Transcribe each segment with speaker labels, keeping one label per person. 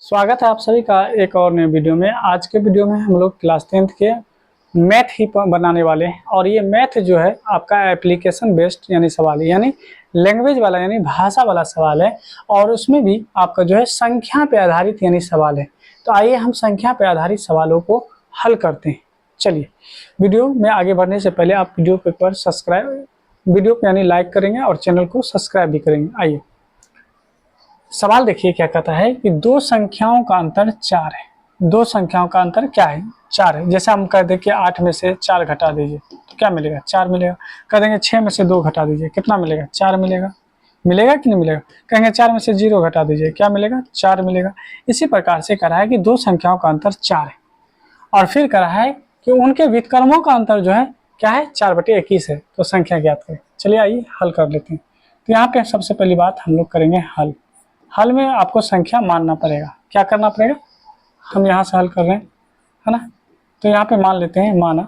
Speaker 1: स्वागत है आप सभी का एक और नए वीडियो में। आज के वीडियो में हम लोग क्लास 10th के मैथ ही बनाने वाले हैं और ये मैथ जो है आपका एप्लीकेशन बेस्ड यानी सवाल है, यानी लैंग्वेज वाला यानी भाषा वाला सवाल है और उसमें भी आपका जो है संख्या पे आधारित यानी सवाल है। तो आइए हम संख्या पे आधारित सवालों को हल करते हैं। चलिए वीडियो में आगे बढ़ने से पहले आप वीडियो पे पर सब्सक्राइब वीडियो पे यानी लाइक करेंगे और चैनल को सब्सक्राइब भी करेंगे। आइए सवाल देखिए क्या कहता है कि दो संख्याओं का अंतर 4 है। दो संख्याओं का अंतर क्या है? 4 है। जैसे हम कह दें कि 8 में से 4 घटा दीजिए तो क्या मिलेगा? 4 मिलेगा। कह देंगे 6 में से 2 घटा दीजिए, कितना मिलेगा? 4 मिलेगा। मिलेगा कि नहीं मिलेगा? कहेंगे 4 में से 0 घटा दीजिए, क्या मिलेगा? 4 मिलेगा। इसी प्रकार से कह रहा है कि दो संख्याओं का अंतर 4 है और फिर कह रहा है कि उनके व्युत्क्रमों का अंतर जो है क्या है? 4/21 है। तो संख्या ज्ञात करें। चलिए आइए हल कर लेते हैं। तो यहाँ पे सबसे पहली बात हम लोग करेंगे हल। हल में आपको संख्या मानना पड़ेगा। क्या करना पड़ेगा? हम यहाँ से हल कर रहे हैं, है ना। तो यहाँ पे मान लेते हैं, माना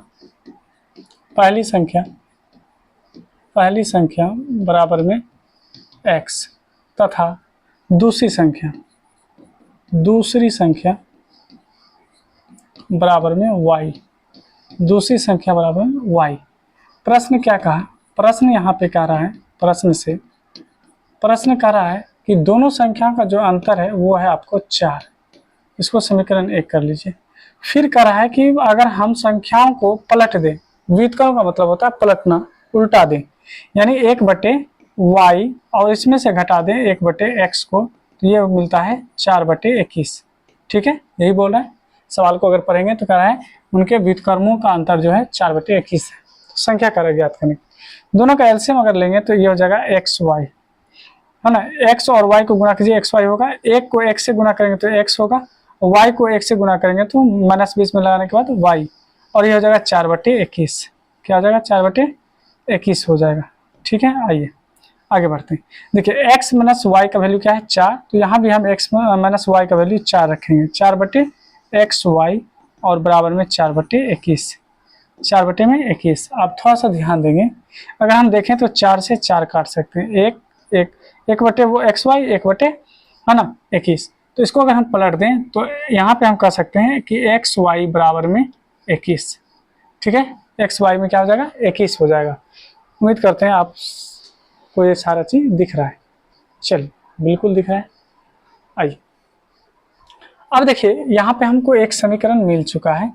Speaker 1: पहली संख्या बराबर में x तथा दूसरी संख्या बराबर में y। दूसरी संख्या बराबर में y। प्रश्न क्या कहा? प्रश्न यहाँ पे कह रहा है, प्रश्न कह रहा है कि दोनों संख्याओं का जो अंतर है वो है आपको 4। इसको समीकरण 1 कर लीजिए। फिर कह रहा है कि अगर हम संख्याओं को पलट दें, व्युत्क्रम का मतलब होता है पलटना, उल्टा दें, यानी 1/y और इसमें से घटा दें 1/x को, तो ये मिलता है 4/21। ठीक है, यही बोल रहा है। सवाल को अगर पढ़ेंगे तो कह रहा है उनके व्युत्क्रमों का अंतर जो है 4/21 है। तो संख्या कार्य ज्ञात करने, दोनों का एलसीएम अगर लेंगे तो ये हो जाएगा xy, है ना। x और y को गुणा कीजिए, xy होगा। एक को x से गुणा करेंगे तो x होगा, y को 1 से गुणा करेंगे तो -20 में लगाने के बाद y, और ये हो जाएगा 4/21। क्या हो जाएगा? 4/21 हो जाएगा। ठीक है, आइए आगे बढ़ते हैं। देखिए x - y का वैल्यू क्या है? 4। तो यहाँ भी हम x - y का वैल्यू 4 रखेंगे। 4/xy और बराबर में 4/21। 4/21। आप थोड़ा सा ध्यान देंगे, अगर हम देखें तो 4 से 4 काट सकते हैं। एक बटे वो xy, 1/, है ना, 21। तो इसको अगर हम पलट दें तो यहाँ पे हम कह सकते हैं कि xy बराबर में 21। ठीक है, xy में क्या हो जाएगा? 21 हो जाएगा। उम्मीद करते हैं आपको ये सारा चीज दिख रहा है। चलिए, बिल्कुल दिख रहा है। आइए अब देखिए यहाँ पे हमको एक समीकरण मिल चुका है।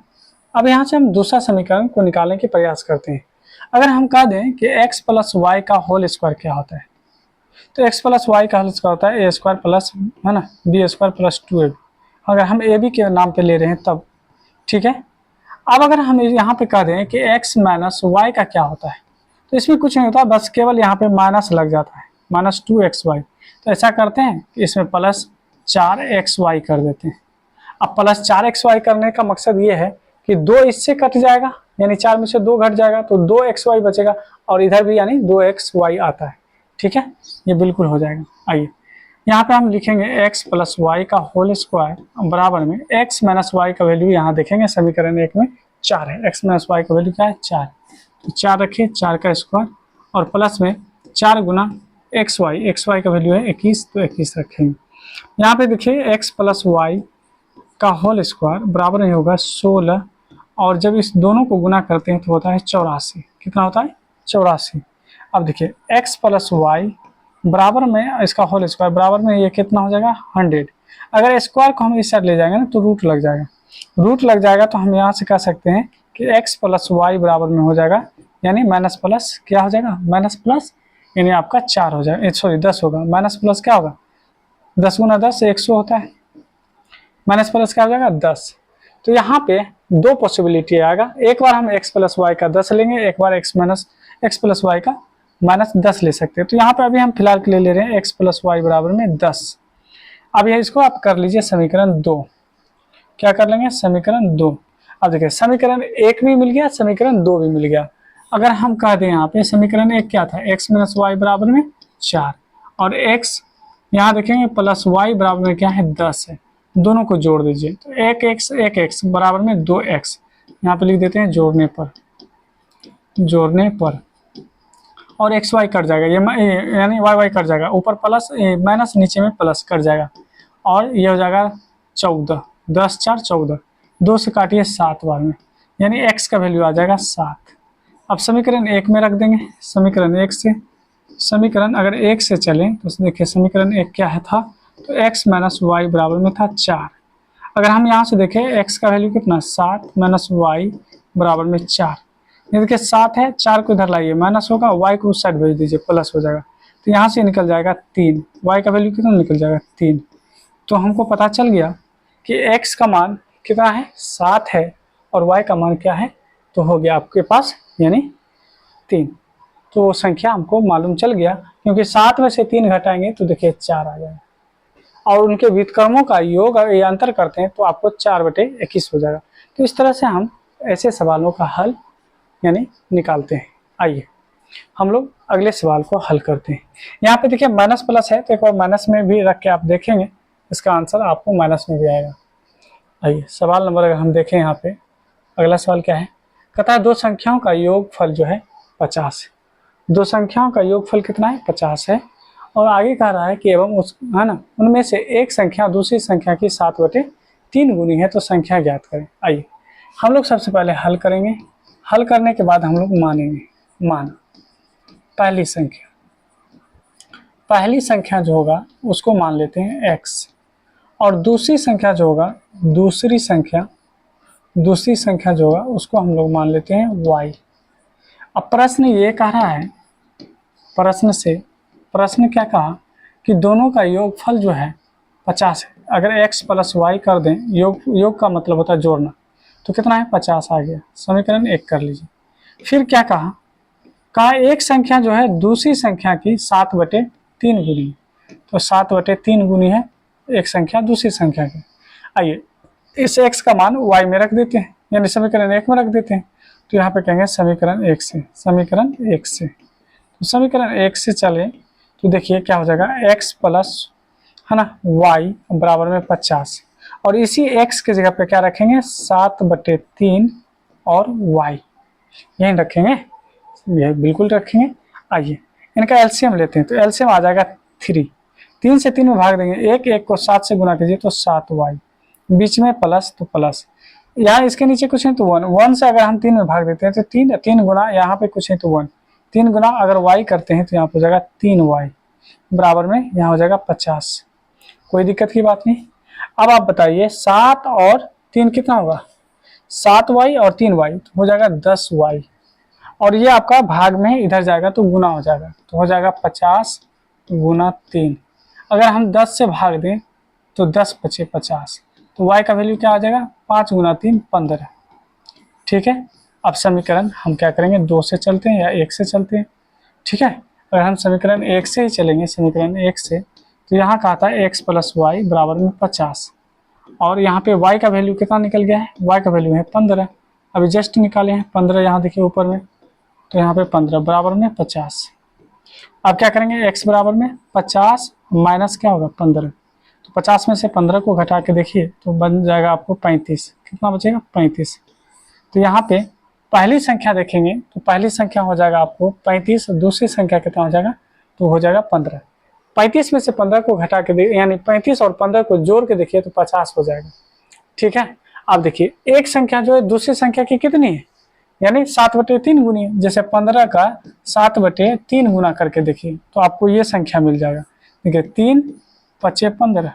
Speaker 1: अब यहाँ से हम दूसरा समीकरण को निकालने के प्रयास करते हैं। अगर हम कह दें कि x + y का होल स्क्वायर क्या होता है, तो x + y का होल स्क्वायर होता है a² प्लस, है ना, b² + 2ab। अगर हम ए बी के नाम पे ले रहे हैं तब। ठीक है, अब अगर हम यहाँ पे कह दें कि x - y का क्या होता है, तो इसमें कुछ नहीं होता, बस केवल यहाँ पे माइनस लग जाता है, -2xy। तो ऐसा करते हैं कि इसमें +4xy कर देते हैं। अब +4xy करने का मकसद ये है कि 2 इससे कट जाएगा, यानी 4 में से 2 घट जाएगा तो 2xy बचेगा, और इधर भी यानी 2xy आता है। ठीक है, ये बिल्कुल हो जाएगा। आइए यहाँ पे हम लिखेंगे x + y का होल स्क्वायर बराबर में x - y का वैल्यू यहाँ देखेंगे समीकरण 1 में 4 है। x - y का वैल्यू क्या है? 4। तो 4 रखिए, 4 का स्क्वायर और प्लस में 4 गुना xy का वैल्यू है 21, तो 21 रखेंगे। यहाँ पे देखिए x + y का होल स्क्वायर बराबर नहीं होगा 16, और जब इस दोनों को गुना करते हैं तो होता है 84। कितना होता है? 84। अब देखिए x + y बराबर में इसका होल स्क्वायर बराबर में ये कितना हो जाएगा? 100। अगर स्क्वायर को हम इस साइड ले जाएंगे ना तो रूट लग जाएगा, तो हम यहाँ से कह सकते हैं कि x + y बराबर में हो जाएगा, यानी माइनस प्लस क्या हो जाएगा? माइनस प्लस, यानी आपका 4 हो जाएगा, सॉरी 10 होगा। माइनस प्लस क्या होगा? 10 गुना 10 100 होता है, माइनस प्लस क्या हो जाएगा? 10। तो यहाँ पे दो पॉसिबिलिटी आएगा, एक बार हम x + y का 10 लेंगे, एक बार x + y का -10 ले सकते हैं। तो यहाँ पे अभी हम फिलहाल के लिए ले रहे हैं x + y बराबर में 10। अब ये इसको आप कर लीजिए समीकरण 2। क्या कर लेंगे? समीकरण 2। अब देखिए समीकरण 1 भी मिल गया, समीकरण 2 भी मिल गया। अगर हम कह दें यहाँ पे समीकरण 1 क्या था? x - y बराबर में 4, और x यहाँ देखेंगे + y बराबर में क्या है? 10 है। दोनों को जोड़ दीजिए तो 1x बराबर में 2x, यहाँ पे लिख देते हैं जोड़ने पर, और xy कट जाएगा, ये यानी y कट जाएगा, ऊपर प्लस माइनस नीचे में प्लस कट जाएगा, और ये हो जाएगा 14, 10 4 14, 2 से काटिए 7 बार में, यानी x का वैल्यू आ जाएगा 7। अब समीकरण 1 में रख देंगे। समीकरण 1 से, समीकरण अगर 1 से चलें तो देखिए समीकरण 1 क्या है था, तो x माइनस वाई बराबर में था 4। अगर हम यहाँ से देखें x का वैल्यू कितना, 7 माइनस वाई बराबर में 4। ये देखिए 7 है, 4 को इधर लाइए, माइनस होगा, y को उस साइड भेज दीजिए, प्लस हो जाएगा। तो यहाँ से निकल जाएगा 3, y का वैल्यू कितना निकल जाएगा 3। तो हमको पता चल गया कि x का मान कितना है, 7 है, और y का मान क्या है, तो हो गया आपके पास यानी 3। तो वो संख्या हमको मालूम चल गया, क्योंकि 7 में से 3 घटाएंगे तो देखिए 4 आ जाएगा, और उनके व्युत्क्रमों का योग या अंतर करते हैं तो आपको 4/21 हो जाएगा। तो इस तरह से हम ऐसे सवालों का हल यानी निकालते हैं। आइए हम लोग अगले सवाल को हल करते हैं। यहाँ पे देखिए माइनस प्लस है, तो एक बार माइनस में भी रख के आप देखेंगे, इसका आंसर आपको माइनस में भी आएगा। आइए सवाल नंबर अगर हम देखें, यहाँ पे अगला सवाल क्या है, कहता है दो संख्याओं का योगफल जो है 50 है। दो संख्याओं का योगफल कितना है, 50 है, और आगे कह रहा है कि एवं उस है ना उनमें से एक संख्या दूसरी संख्या की 7/3 गुनी है, तो संख्या ज्ञात करें। आइए हम लोग सबसे पहले हल करेंगे, हल करने के बाद हम लोग मानेंगे। मान पहली संख्या जो होगा उसको मान लेते हैं x, और दूसरी संख्या जो होगा दूसरी संख्या जो होगा उसको हम लोग मान लेते हैं y। अब प्रश्न ये कह रहा है, प्रश्न क्या कहा कि दोनों का योगफल जो है 50 है। अगर x प्लस वाई कर दें, योग का मतलब होता है जोड़ना, तो कितना है 50 आ गया। समीकरण 1 कर लीजिए। फिर क्या कहा एक संख्या जो है दूसरी संख्या की 7/3 गुनी है, तो 7/3 गुनी है एक संख्या दूसरी संख्या की। आइए इस x का मान y में रख देते हैं, यानी समीकरण 1 में रख देते हैं। तो यहाँ पे कहेंगे समीकरण 1 से, तो समीकरण 1 से चले तो देखिए क्या हो जाएगा, x प्लस है ना y बराबर में 50, और इसी x की जगह पे क्या रखेंगे 7/3 और y यहीं रखेंगे, ये बिल्कुल रखेंगे। आइए इनका एलसीएम लेते हैं, तो एलसीएम आ जाएगा 3 से 3 में भाग देंगे, एक को 7 से गुना कीजिए तो 7y, बीच में प्लस तो प्लस, यहाँ इसके नीचे कुछ है तो 1 से अगर हम 3 में भाग देते हैं तो 3 गुना, यहाँ पे कुछ है तो 1, 3 गुना अगर y करते हैं तो यहाँ हो जाएगा 3y बराबर में यहाँ हो जाएगा 50। कोई दिक्कत की बात नहीं। अब आप बताइए 7 और 3 कितना होगा, 7y और 3y तो हो जाएगा 10y, और ये आपका भाग में इधर जाएगा तो गुना हो जाएगा, तो हो जाएगा 50 गुना 3। अगर हम 10 से भाग दें तो 10 बचे 50, तो y का वैल्यू क्या आ जाएगा 5 गुना 3 15। ठीक है, अब समीकरण हम क्या करेंगे 2 से चलते हैं या 1 से चलते हैं। ठीक है, अगर हम समीकरण 1 से ही चलेंगे, समीकरण 1 से, तो यहाँ कहा था x प्लस वाई बराबर में 50, और यहाँ पे y का वैल्यू कितना निकल गया है, y का वैल्यू है 15, अभी जस्ट निकाले हैं 15, यहाँ देखिए ऊपर में, तो यहाँ पे 15 बराबर में 50। अब क्या करेंगे x बराबर में 50 माइनस क्या होगा 15, तो 50 में से 15 को घटा के देखिए तो बन जाएगा आपको 35, कितना बचेगा 35। तो यहाँ पे पहली संख्या देखेंगे तो पहली संख्या हो जाएगा आपको 35, और दूसरी संख्या कितना हो जाएगा, तो हो जाएगा 15। 35 में से 15 को घटा के यानी 35 और 15 को जोड़ के देखिए तो 50 हो जाएगा। ठीक है, अब देखिए एक संख्या जो है दूसरी संख्या की कितनी है, यानी 7/3 गुनी है। जैसे 15 का 7/3 गुना करके देखिए तो आपको ये संख्या मिल जाएगा। देखिए 3 5 15,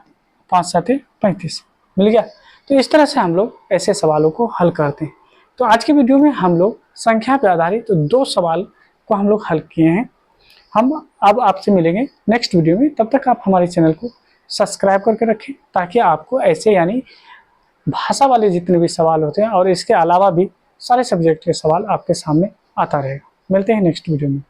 Speaker 1: 5 7 35 मिल गया। तो इस तरह से हम लोग ऐसे सवालों को हल करते हैं। तो आज के वीडियो में हम लोग संख्या पर आधारित 2 सवाल को हम लोग हल किए हैं। हम अब आपसे मिलेंगे नेक्स्ट वीडियो में, तब तक आप हमारे चैनल को सब्सक्राइब करके रखें, ताकि आपको ऐसे यानी भाषा वाले जितने भी सवाल होते हैं और इसके अलावा भी सारे सब्जेक्ट के सवाल आपके सामने आता रहेगा। मिलते हैं नेक्स्ट वीडियो में।